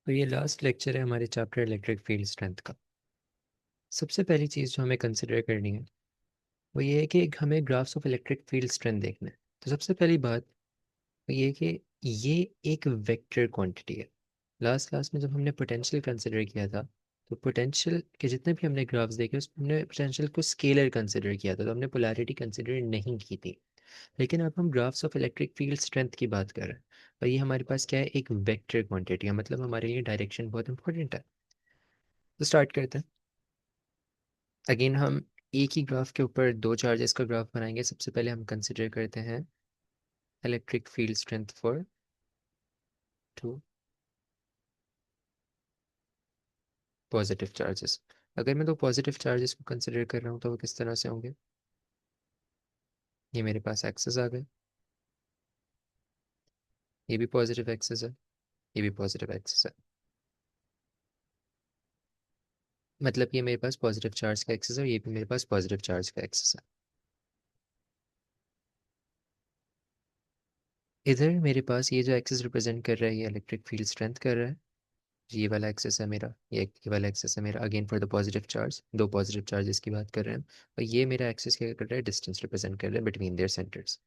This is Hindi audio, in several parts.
तो ये लास्ट लेक्चर है हमारे चैप्टर इलेक्ट्रिक फील्ड स्ट्रेंथ का। सबसे पहली चीज़ जो हमें कंसिडर करनी है वो ये है कि हमें graphs of electric field strength देखना है। तो सबसे पहली बात ये है कि ये एक वेक्टर क्वांटिटी है। लास्ट क्लास में जब हमने पोटेंशियल कंसिडर किया था तो पोटेंशियल के जितने भी हमने ग्राफ्स देखे उसमें हमने पोटेंशियल को स्केलर कंसिडर किया था, तो हमने पोलैरिटी कंसिडर नहीं की थी। लेकिन अब हम graphs of electric field strength की बात कर रहे हैं और ये हमारे पास क्या है, एक वेक्टर क्वांटिटी है। मतलब हमारे लिए डायरेक्शन बहुत इंपॉर्टेंट है। तो स्टार्ट करते हैं। अगेन हम एक ही ग्राफ के ऊपर दो चार्जेस का ग्राफ बनाएंगे। सबसे पहले हम कंसिडर करते हैं electric field strength for two positive charges. अगर मैं दो पॉजिटिव चार्जेस को कंसिडर कर रहा हूँ तो वो किस तरह से होंगे। ये मेरे पास एक्सेस आ गए, ये भी पॉजिटिव एक्सेस है, ये भी पॉजिटिव एक्सेस है। मतलब ये मेरे पास पॉजिटिव चार्ज का एक्सेस है और ये भी मेरे पास पॉजिटिव चार्ज का एक्सेस है। इधर मेरे पास ये जो एक्सेस रिप्रेजेंट कर रहा है ये इलेक्ट्रिक फील्ड स्ट्रेंथ कर रहा है। ये वाला एक्सेस है मेरा, ये वाला एक्सेस है मेरा again for the positive charge. दो पॉजिटिव चार्जेस की बात कर रहे हैं और ये मेरा एक्सेस क्या कर रहा है, डिस्टेंस रिप्रेजेंट कर रहा है बिटवीन देयर सेंटर्स।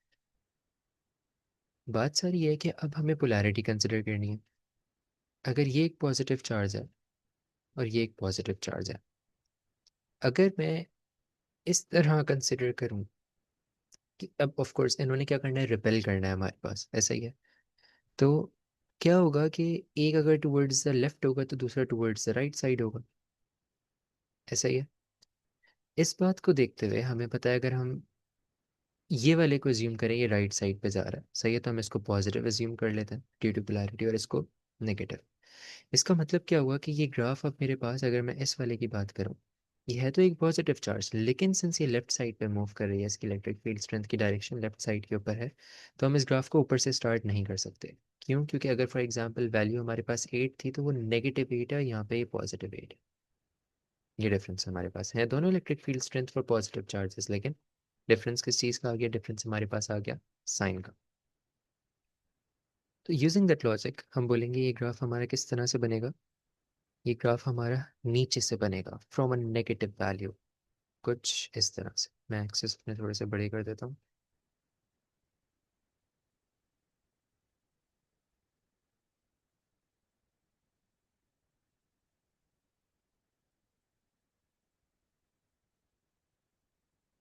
बात सारी ये है कि अब हमें पोलैरिटी कंसिडर करनी है। अगर ये एक पॉजिटिव चार्ज है और ये एक पॉजिटिव चार्ज है, अगर मैं इस तरह कंसिडर करूं कि अब ऑफ कोर्स इन्होंने क्या करना है, रिपेल करना है, हमारे पास ऐसा ही है। तो क्या होगा कि एक अगर टुवर्ड्स द लेफ्ट होगा तो दूसरा टुवर्ड्स द राइट साइड होगा, ऐसा ही है। इस बात को देखते हुए हमें पता है अगर हम ये वाले को एज्यूम करें ये राइट साइड पे जा रहा है, सही है, तो हम इसको पॉजिटिव एज्यूम कर लेते हैं ड्यू टू पोलैरिटी और इसको नेगेटिव। इसका मतलब क्या हुआ कि ये ग्राफ अब मेरे पास, अगर मैं इस वाले की बात करूं, ये है तो एक पॉजिटिव चार्ज, लेकिन सिंस ये लेफ्ट साइड पे मूव कर रही है, इसकी इलेक्ट्रिक फील्ड स्ट्रेंथ की डायरेक्शन लेफ्ट साइड के ऊपर है, तो हम इस ग्राफ को ऊपर से स्टार्ट नहीं कर सकते। क्यों? क्योंकि अगर फॉर एग्जांपल वैल्यू हमारे पास 8 थी तो वो -8 है, यहाँ पे ये +8 है। ये डिफरेंस हमारे पास है, दोनों electric field strength for positive charges, लेकिन डिफरेंस किस चीज़ का आ गया, डिफरेंस हमारे पास आ गया साइन का। तो यूजिंग दैट लॉजिक हम बोलेंगे ये ग्राफ हमारा किस तरह से बनेगा। ये ग्राफ हमारा नीचे से बनेगा फ्रॉम अ नेगेटिव वैल्यू, कुछ इस तरह से। मैं एक्सेस अपने थोड़े से बड़े कर देता हूँ।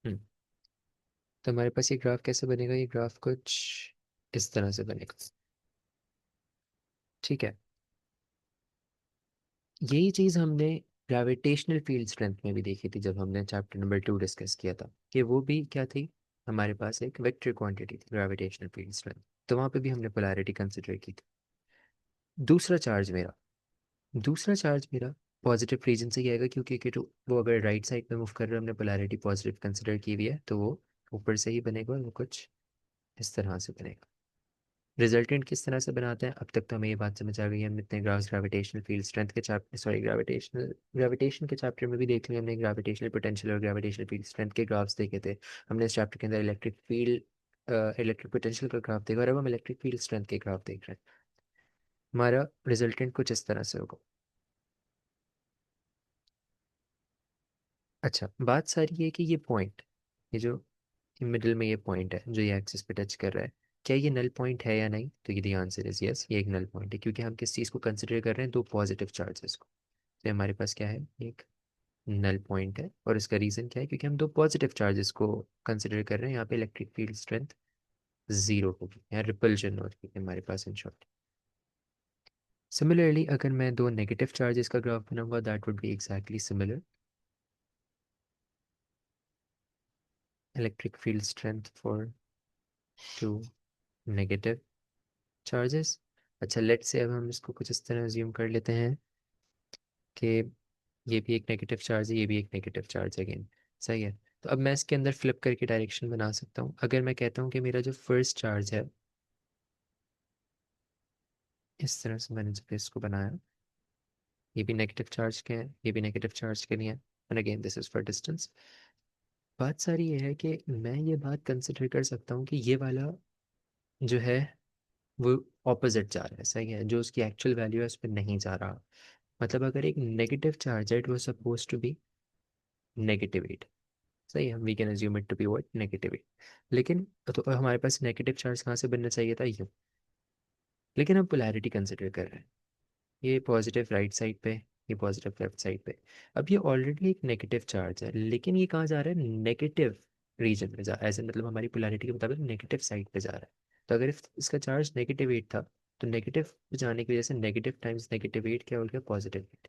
हम्म, तो हमारे पास ये ग्राफ कैसे बनेगा, ये ग्राफ कुछ इस तरह से बनेगा। ठीक है, यही चीज़ हमने ग्रेविटेशनल फील्ड स्ट्रेंथ में भी देखी थी जब हमने चैप्टर नंबर 2 डिस्कस किया था, कि वो भी क्या थी, हमारे पास एक वेक्टर क्वांटिटी थी ग्रेविटेशनल फील्ड स्ट्रेंथ। तो वहाँ पे भी हमने पोलैरिटी कंसिडर की थी। दूसरा चार्ज मेरा दूसरा चार्ज मेरा पॉजिटिव रीजन से ही आएगा, क्योंकि वो अगर राइट साइड में मूव कर रहा है, हमने पोलैरिटी पॉजिटिव कंसिडर की हुई है, तो वो ऊपर से ही बनेगा और वो कुछ इस तरह से बनेगा। रिजल्टेंट किस तरह से बनाते हैं, अब तक तो हमें ये बात समझ आ गई है। हमने इतने ग्राफ्स ग्रेविटेशनल फील्ड स्ट्रेंथ के चैप्टर, सॉरी, ग्रेविटेशन के चैप्टर में भी देख लिया हमने, ग्रेविटेशनल पोटेंशियल और ग्रेविटेशनल फील्ड स्ट्रेंथ के ग्राफ्स देखे थे। हमने इस चैप्टर के अंदर इलेक्ट्रिक पोटेंशियल का ग्राफ देखा और अब हम इलेक्ट्रिक फील्ड स्ट्रेंथ के ग्राफ देख रहे हैं। हमारा रिजल्टेंट कुछ इस तरह से होगा। अच्छा, बात सारी ये है कि ये पॉइंट, ये जो मिडिल में ये पॉइंट है जो ये एक्सिस पे टच कर रहा है, क्या ये नल पॉइंट है या नहीं, तो ये द आंसर इज यस, ये एक नल पॉइंट है, क्योंकि हम किस चीज़ को कंसिडर कर रहे हैं, दो पॉजिटिव चार्जेस को। तो हमारे पास क्या है, एक नल पॉइंट है, और इसका रीज़न क्या है, क्योंकि हम दो पॉजिटिव चार्जेस को कंसिडर कर रहे हैं। यहाँ पे इलेक्ट्रिक फील्ड स्ट्रेंथ जीरो होगी, यहाँ रिपल्जन होगी हमारे पास, इन शॉर्ट। सिमिलरली अगर मैं दो नेगेटिव चार्जेस का ग्राफ बनाऊंगा, that would be exactly similar. Electric field strength for two negative charges. अच्छा, लेट से अब हम इसको कुछ इस तरह अज्यूम कर लेते हैं कि ये भी एक नेगेटिव चार्ज है, ये भी एक नेगेटिव चार्ज है अगेन, सही है। तो अब मैं इसके अंदर फ्लिप करके डायरेक्शन बना सकता हूँ। अगर मैं कहता हूँ कि मेरा जो फर्स्ट चार्ज है, इस तरह से मैंने जब इसको बनाया, ये भी नेगेटिव चार्ज के हैं, ये भी नेगेटिव चार्ज के लिए हैं, and again this is for distance. बात सारी ये है कि मैं ये बात कंसिडर कर सकता हूँ कि ये वाला जो है वो ऑपोजिट जा रहा है, सही है, जो उसकी एक्चुअल वैल्यू है उस पर नहीं जा रहा। मतलब अगर एक नेगेटिव चार्ज है, it was suppose to be -8, सही है, we can assume it to be what -8। लेकिन तो हमारे पास नेगेटिव चार्ज कहाँ से बनना चाहिए था, यूँ। लेकिन हम पोलैरिटी कंसिडर कर रहे हैं, ये पॉजिटिव राइट साइड पे, ये पॉजिटिव लेफ्ट साइड पे। अब ये ऑलरेडी एक नेगेटिव चार्ज है, लेकिन ये कहाँ जा रहा है, नेगेटिव रीजन में जा, ऐसे मतलब हमारी पोलैरिटी के मुताबिक नेगेटिव साइड पे जा रहा है। तो अगर इसका चार्ज -8 था, तो नेगेटिव जाने की वजह से नेगेटिव टाइम्स -8 क्या हो गया, +8।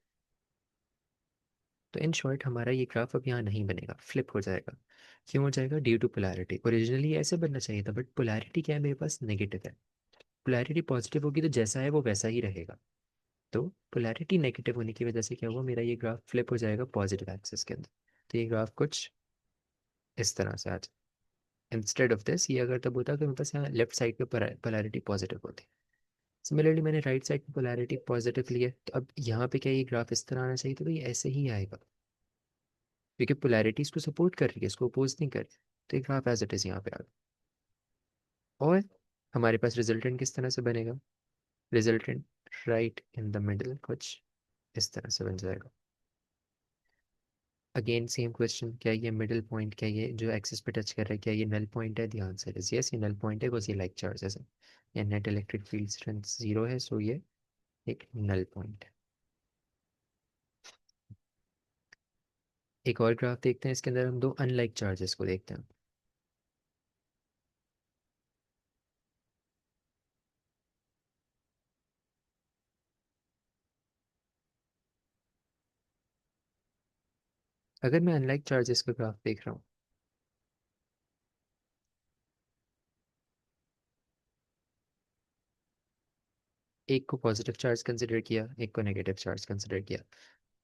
तो इन शॉर्ट हमारा ये ग्राफ अब यहाँ नहीं बनेगा, फ्लिप हो जाएगा। क्यों हो जाएगा, ड्यू टू पोलैरिटी। ओरिजिनली ऐसे बनना चाहिए था, बट पोलैरिटी क्या है, मेरे पास नेगेटिव है। पोलैरिटी पॉजिटिव होगी तो जैसा है वो वैसा ही रहेगा। तो पोलैरिटी नेगेटिव होने की वजह से क्या हुआ, मेरा ये ग्राफ फ्लिप हो जाएगा पॉजिटिव एक्सिस के अंदर। तो ये ग्राफ कुछ इस तरह से आ जाए। इंस्टेड ऑफ दिस, ये अगर तब होता कि मेरे पास यहाँ लेफ्ट साइड पे पोलैरिटी पॉजिटिव होती। सिमिलरली मैंने राइट साइड पे पोलैरिटी पॉजिटिव ली है, तो अब यहाँ पे क्या ये ग्राफ इस तरह आना चाहिए, तो ये ऐसे ही आएगा, क्योंकि पोलैरिटी इसको सपोर्ट कर रही है, इसको अपोज नहीं कर रही। तो ये ग्राफ एज इट इज़ यहाँ पे आ गया। और हमारे पास रिजल्टेंट किस तरह से बनेगा, resultant right in the middle कुछ इस तरह से बन जाएगा। अगेन सेम क्वेश्चन, क्या ये मिडिल पॉइंट, क्या ये जो एक्सिस पे टच कर रहा है, क्या ये नल पॉइंट है, द आंसर इज यस, ये नल पॉइंट है, बिकॉज ये लाइक चार्जेस है, या नेट इलेक्ट्रिक फील्ड स्ट्रेंथ 0 है, सो ये एक नल पॉइंट है। एक और ग्राफ देखते हैं, इसके अंदर हम दो अनलाइक चार्जेस को देखते हैं। अगर मैं अनलाइक चार्जेस का ग्राफ देख रहा हूँ, एक को पॉजिटिव चार्ज कंसिडर किया, एक को नेगेटिव चार्ज कंसिडर किया,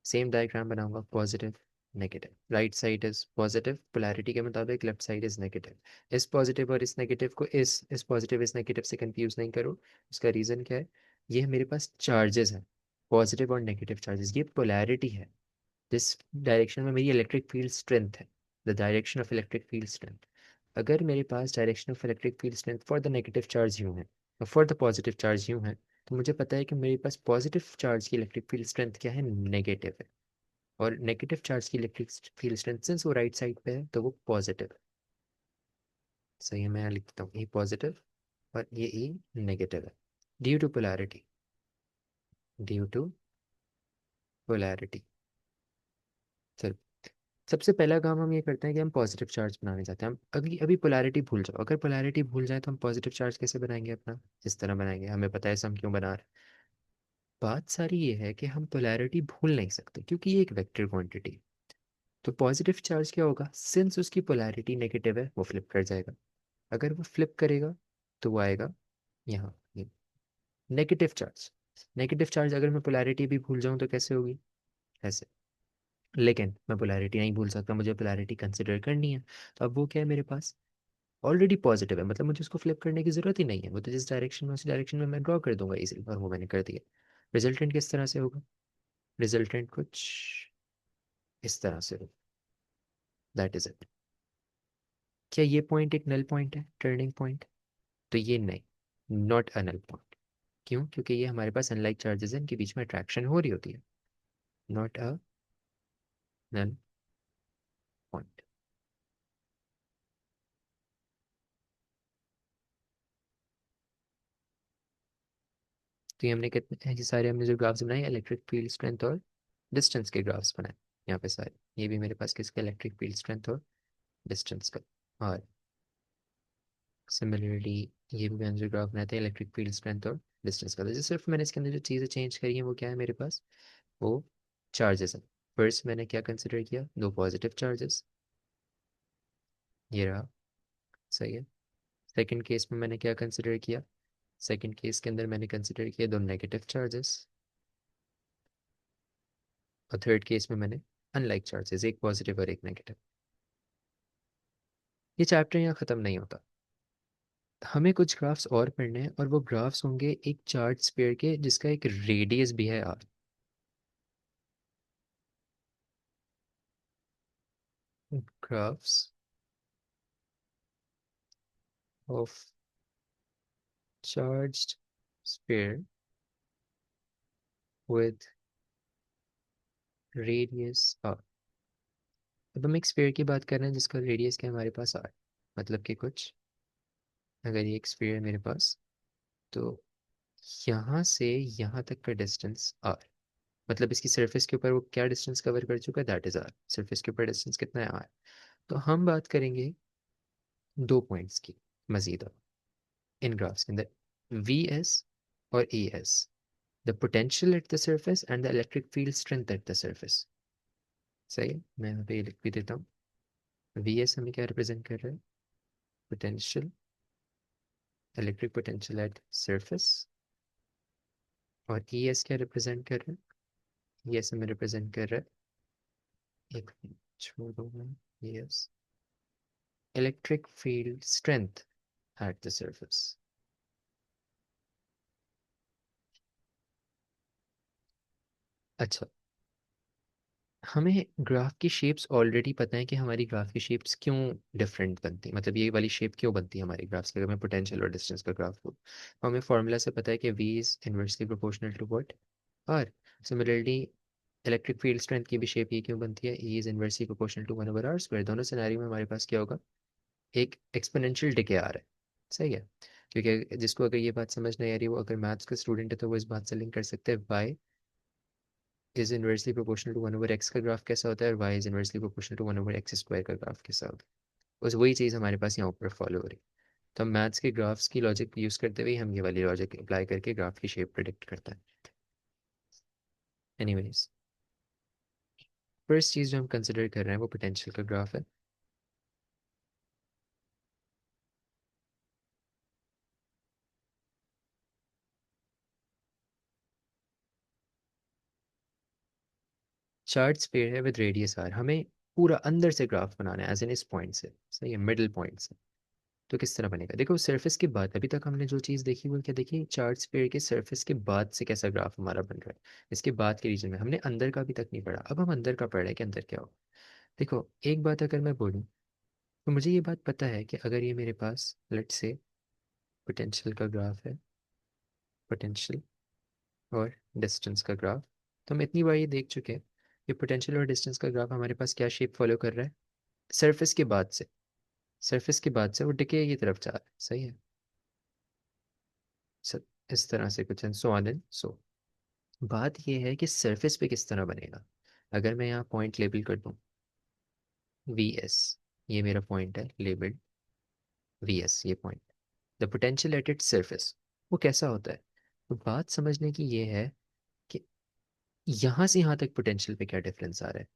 सेम डायग्राम बनाऊंगा, positive negative, right side is positive polarity के मुताबिक, लेफ्ट साइड इज नेगेटिव। इस पॉजिटिव और इस नेगेटिव को इस पॉजिटिव इस नेगेटिव से कंफ्यूज नहीं करो। उसका रीज़न क्या है, ये मेरे पास चार्जेस हैं, पॉजिटिव और नेगेटिव चार्जेस, ये पोलैरिटी है, जिस डायरेक्शन में मेरी इलेक्ट्रिक फील्ड स्ट्रेंथ है, the direction of electric field strength. अगर मेरे पास direction of electric field strength for the negative charge यूँ है और फॉर द पॉजिटिव चार्ज यूँ है, तो मुझे पता है कि मेरे पास पॉजिटिव चार्ज की इलेक्ट्रिक फील्ड स्ट्रेंथ क्या है, नेगेटिव है। और नेगेटिव चार्ज की इलेक्ट्रिक फील्ड स्ट्रेंथ सिंस वो राइट साइड पे है, तो वो पॉजिटिव है। सही है, मैं यहाँ लिखता हूँ, ये पॉजिटिव और ये ई नेगेटिव है, due to polarity, due to polarity. चलो, सबसे पहला काम हम ये करते हैं कि हम पॉजिटिव चार्ज बनाने चाहते हैं। हम अभी अभी पोलैरिटी भूल जाओ, अगर पोलैरिटी भूल जाए तो हम पॉजिटिव चार्ज कैसे बनाएंगे अपना, इस तरह बनाएंगे, हमें पता है हम क्यों बना रहे हैं। बात सारी ये है कि हम पोलैरिटी भूल नहीं सकते, क्योंकि ये एक वेक्टर क्वांटिटी। तो पॉजिटिव चार्ज क्या होगा, सिंस उसकी पोलैरिटी नेगेटिव है, वो फ्लिप कर जाएगा। अगर वो फ्लिप करेगा तो वो आएगा यहाँ, ये नेगेटिव चार्ज। नेगेटिव चार्ज अगर मैं पोलैरिटी भी भूल जाऊँ तो कैसे होगी, ऐसे। लेकिन मैं पोलैरिटी नहीं भूल सकता, मुझे पोलैरिटी कंसिडर करनी है। तो अब वो क्या है, मेरे पास ऑलरेडी पॉजिटिव है, मतलब मुझे उसको फ्लिप करने की ज़रूरत ही नहीं है, वो तो जिस डायरेक्शन में, उस डायरेक्शन में मैं ड्रॉ कर दूंगा इजीली, और वो मैंने कर दिया। रिजल्टेंट किस तरह से होगा, रिजल्टेंट कुछ इस तरह से होगा, दैट इज इट। क्या ये पॉइंट एक नल पॉइंट है, टर्निंग पॉइंट, तो ये नहीं, नॉट अ नल पॉइंट। क्यों, क्योंकि ये हमारे पास अनलाइक चार्जेस हैं, इनके बीच में अट्रैक्शन हो रही होती है, नॉट अ नल पॉइंट। तो ये हमने कितने, ये सारे हमने जो ग्राफ्स बनाए, इलेक्ट्रिक फील्ड स्ट्रेंथ और डिस्टेंस के ग्राफ्स बनाए यहाँ पे सारे। ये भी मेरे पास किसका, इलेक्ट्रिक फील्ड स्ट्रेंथ और डिस्टेंस का। और सिमिलरली ये भी मैंने जो ग्राफ बनाए थे, इलेक्ट्रिक फील्ड स्ट्रेंथ और डिस्टेंस का। तो सिर्फ मैंने इसके अंदर जो चीज़ें चेंज करी हैं वो क्या है मेरे पास, वो चार्जेस हैं। फर्स्ट मैंने क्या कंसिडर किया, दो पॉजिटिव चार्जेस, ये रहा, सही है। सेकंड केस में मैंने क्या कंसिडर किया, सेकंड केस के अंदर मैंने कंसिडर किया दो नेगेटिव चार्जेस, और थर्ड केस में मैंने अनलाइक चार्जेस, एक पॉजिटिव और एक नेगेटिव। ये चैप्टर यहाँ ख़त्म नहीं होता, हमें कुछ ग्राफ्स और पढ़ने हैं, और वो ग्राफ्स होंगे एक चार्ट स्फीयर के जिसका एक रेडियस भी है R. Graphs of charged sphere with radius R. अब हम एक स्फीयर की बात कर रहे हैं जिसका रेडियस क्या है हमारे पास आर। मतलब कि कुछ, अगर ये एक स्फीयर है मेरे पास, तो यहाँ से यहाँ तक का डिस्टेंस आर, मतलब इसकी सरफेस के ऊपर वो क्या डिस्टेंस कवर कर चुका है, दैट इज आर। सरफेस के ऊपर डिस्टेंस कितना है, आर। तो हम बात करेंगे दो पॉइंट्स की मजीद अब इन ग्राफ्स के अंदर, वी एस और E S, the potential at the surface and the electric field strength at the surface. सही है, मैं यहाँ पे ये लिख भी देता हूँ। वी एस हमें क्या रिप्रेजेंट कर रहा है, potential, electric potential at surface. और ई एस क्या रिप्रेजेंट कर रहा है, ई एस हमें रिप्रेजेंट कर रहा है, एक मिनट छोड़ो मैं, yes, electric field strength at the surface. अच्छा, हमें ग्राफ की शेप्स ऑलरेडी पता है कि हमारी ग्राफ की शेप्स क्यों डिफरेंट बनती हैं, मतलब ये वाली शेप क्यों बनती है हमारी ग्राफ्स की, अगर मैं पोटेंशियल और डिस्टेंस का ग्राफ हो तो हमें फार्मूला से पता है कि V is inversely proportional to what, R. Similarly electric field strength की भी शेप ये क्यों बनती है, E is inversely proportional to 1/r²। दोनों सिनेरियो में हमारे पास क्या होगा, एक एक्सपोनेंशियल डिके आ रहा है। सही है, क्योंकि जिसको अगर ये बात समझ नहीं आ रही, वो अगर मैथ्स का स्टूडेंट है तो वो इस बात से लिंक कर सकते हैं, y is inversely proportional to 1/x का ग्राफ कैसा होता है, और y is inversely proportional to 1/x² का ग्राफ कैसा होता है। बस वही चीज़ हमारे पास यहाँ ऊपर फॉलो हो रही है। तो हम मैथ्स के ग्राफ्स की लॉजिक यूज़ करते हुए हम ये वाली लॉजिक अप्लाई करके ग्राफ की शेप प्रिडिक्ट करता है। एनीवेज, फर्स्ट चीज़ जो हम कंसिडर कर रहे हैं वो पोटेंशियल का ग्राफ है। चार्ट स्फीयर है विद रेडियस आर, हमें पूरा अंदर से ग्राफ बनाना है, एज इन इस पॉइंट से, सही है, मिडिल पॉइंट से। तो किस तरह बनेगा, देखो सरफेस के बाद अभी तक हमने जो चीज़ देखी वो क्या देखी, चार्ट स्फीयर के सरफेस के बाद से कैसा ग्राफ हमारा बन रहा है, इसके बाद के रीजन में। हमने अंदर का अभी तक नहीं पढ़ा, अब हम अंदर का पढ़ रहे हैं कि अंदर क्या हो। देखो एक बात अगर मैं बोलूँ, तो मुझे ये बात पता है कि अगर ये मेरे पास लेट से पोटेंशियल का ग्राफ है, पोटेंशियल और डिस्टेंस का ग्राफ, तो हम इतनी बार ये देख चुके हैं कि पोटेंशियल और डिस्टेंस का ग्राफ हमारे पास क्या शेप फॉलो कर रहा है, सरफेस के बाद से, सरफेस के बाद से वो डिके की तरफ जा रहा है। सही है, सर इस तरह से कुछ, and so on and so. बात ये है कि सरफेस पे किस तरह बनेगा। अगर मैं यहाँ पॉइंट लेबल कर दूँ वी एस, ये मेरा पॉइंट है लेबल्ड वी एस, ये point, the potential at its surface, वो कैसा होता है। तो बात समझने की ये है कि यहाँ से यहाँ तक पोटेंशियल पे क्या डिफरेंस आ रहा है,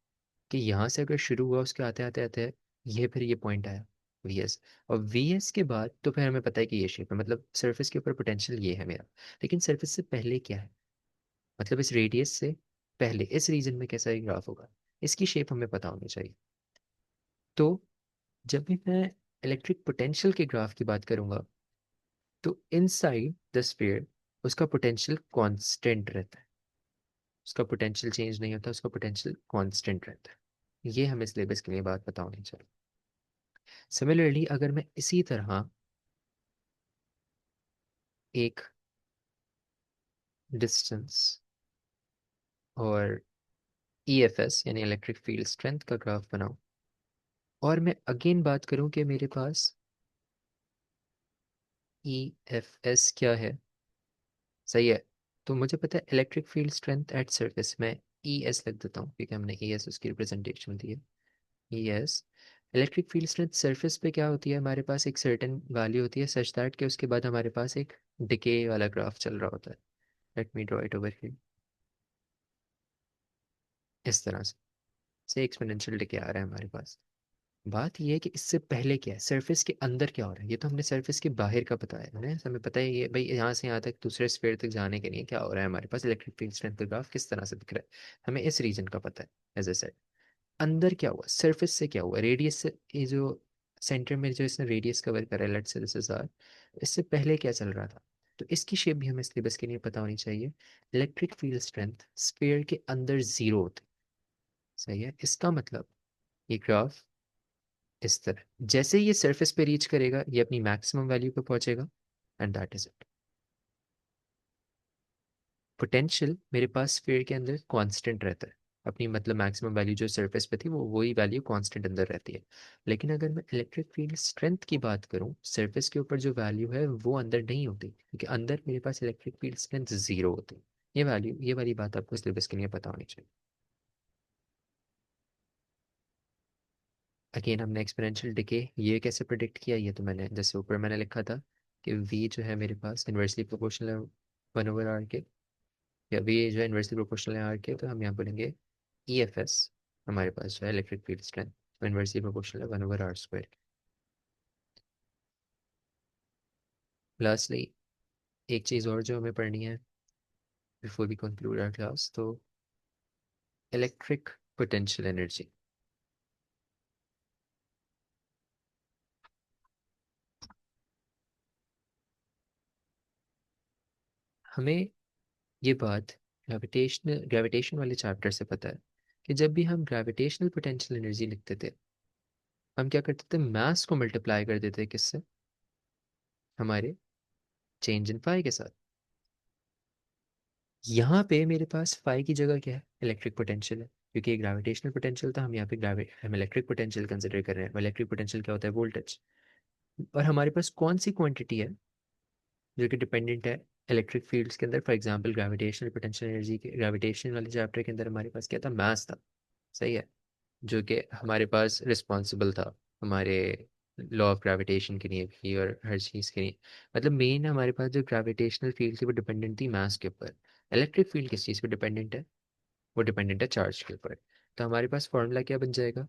कि यहाँ से अगर शुरू हुआ उसके आते आते आते ये फिर ये पॉइंट आया वी एस, और वी एस के बाद तो फिर हमें पता है कि ये शेप है, मतलब सरफेस के ऊपर पोटेंशियल ये है मेरा। लेकिन सरफेस से पहले क्या है, मतलब इस रेडियस से पहले इस रीजन में कैसा एक ग्राफ होगा, इसकी शेप हमें पता होनी चाहिए। तो जब भी मैं इलेक्ट्रिक पोटेंशियल के ग्राफ की बात करूंगा, तो इनसाइड द स्फीयर उसका पोटेंशियल कांस्टेंट रहता है, उसका पोटेंशियल चेंज नहीं होता, उसका पोटेंशियल कांस्टेंट रहता है। ये हमें सिलेबस के लिए बात पता होनी चाहिए। सिमिलरली अगर मैं इसी तरह एक डिस्टेंस और ईएफएस यानी इलेक्ट्रिक फील्ड स्ट्रेंथ का ग्राफ बनाऊं, और मैं अगेन बात करूं कि मेरे पास ईएफएस क्या है, सही है, तो मुझे पता है electric field strength at surface, मैं ई एस लिख देता हूँ क्योंकि हमने ई एस उसकी रिप्रेजेंटेशन दी है। E S, electric field strength surface पे क्या होती है, हमारे पास एक सर्टेन वैल्यू होती है सच दैट कि उसके बाद हमारे पास एक डिके वाला ग्राफ चल रहा होता है। Let me draw it over here, इस तरह से एक्सपोनेंशियल डिके आ रहा है हमारे पास। बात यह है कि इससे पहले क्या है, सरफेस के अंदर क्या हो रहा है, ये तो हमने सरफेस के बाहर का पता है हमें पता है ये भाई यहाँ से यहाँ तक दूसरे स्फीयर तक जाने के लिए क्या हो रहा है, हमारे पास इलेक्ट्रिक फील्ड स्ट्रेंथ का ग्राफ किस तरह से दिख रहा है, हमें इस रीजन का पता है। एज ए सेड, अंदर क्या हुआ, सरफेस से क्या हुआ, रेडियस से, ये जो सेंटर में जो इसने रेडियस कवर करा है, let's say this is are, इससे पहले क्या चल रहा था, तो इसकी शेप भी हमें सिलेबस के लिए पता होनी चाहिए। इलेक्ट्रिक फील्ड स्ट्रेंथ स्फीयर के अंदर जीरो होती, सही है, इसका मतलब ये ग्राफ इस तरह, जैसे ही ये सरफेस पे रीच करेगा ये अपनी मैक्सिमम वैल्यू पे पहुंचेगा, and that is it. Potential मेरे पास स्फीयर के अंदर कांस्टेंट रहता है, अपनी मतलब मैक्सिमम वैल्यू जो सरफेस पे थी वो वही वैल्यू कांस्टेंट अंदर रहती है। लेकिन अगर मैं इलेक्ट्रिक फील्ड स्ट्रेंथ की बात करूं, सरफेस के ऊपर जो वैल्यू है वो अंदर नहीं होती, क्योंकि अंदर मेरे पास इलेक्ट्रिक फील्ड स्ट्रेंथ जीरो होती है। ये वाली बात आपको सिलेबस के लिए पता होनी चाहिए। अगेन हमने एक्सपोनेंशियल डिके ये कैसे प्रिडिक्ट किया, ये तो मैंने जैसे ऊपर मैंने लिखा था कि v जो है मेरे पास इन्वर्सली प्रोपोर्शनल है 1/r के, या v जो है इन्वर्सली प्रोपोर्शनल है r के, तो हम यहाँ बोलेंगे ई एफ एस हमारे पास जो है electric field strength inversely proportional है 1/r²। लास्टली एक चीज़ और जो हमें पढ़नी है before we conclude our class, तो इलेक्ट्रिक पोटेंशियल एनर्जी। हमें ये बात ग्रेविटेशन वाले चैप्टर से पता है कि जब भी हम ग्रेविटेशनल पोटेंशियल एनर्जी लिखते थे, हम क्या करते थे, मास को मल्टीप्लाई कर देते किससे, हमारे चेंज इन फाई के साथ। यहाँ पे मेरे पास फाई की जगह क्या है, इलेक्ट्रिक पोटेंशियल है, क्योंकि ग्रेविटेशनल पोटेंशियल था, हम यहाँ पे हम इलेक्ट्रिक पोटेंशियल कंसिडर कर रहे हैं। इलेक्ट्रिक पोटेंशियल क्या होता है, वोल्टेज। और हमारे पास कौन सी क्वांटिटी है जो कि डिपेंडेंट है इलेक्ट्रिक फील्ड्स के अंदर। For example gravitational potential energy के ग्रेविटेशन वाले चैप्टर के अंदर हमारे पास क्या था, मास था, सही है, जो कि हमारे पास रिस्पॉन्सिबल था हमारे लॉ ऑफ ग्रेविटेशन के लिए भी और हर चीज़ के लिए। मतलब मेन हमारे पास जो ग्रेविटेशनल फील्ड थी वो डिपेंडेंट थी मास के ऊपर। इलेक्ट्रिक फील्ड किस चीज़ पे डिपेंडेंट है, वो डिपेंडेंट है चार्ज के ऊपर। तो हमारे पास फॉर्मूला क्या बन जाएगा,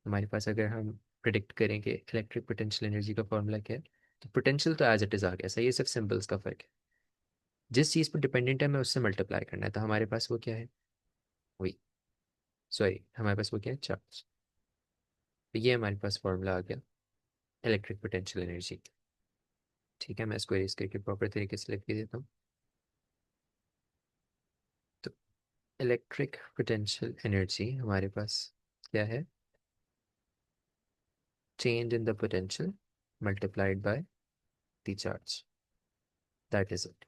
हमारे पास अगर हम प्रिडिक्ट करें कि इलेक्ट्रिक पोटेंशियल एनर्जी का फॉर्मूला क्या है, तो पोटेंशियल तो एज इट इज़ आ गया, सही है, सिर्फ सिंबल्स का फर्क है। जिस चीज़ पर डिपेंडेंट है मैं उससे मल्टीप्लाई करना है, तो हमारे पास वो क्या है, वही, सॉरी हमारे पास वो क्या है, चार्ज। तो ये हमारे पास फॉर्मूला आ गया इलेक्ट्रिक पोटेंशियल एनर्जी। ठीक है, मैं इसको इरेज करके प्रॉपर तरीके से लिख के देता हूँ। तो इलेक्ट्रिक पोटेंशियल एनर्जी हमारे पास क्या है, change in the potential multiplied by the charge, that is it.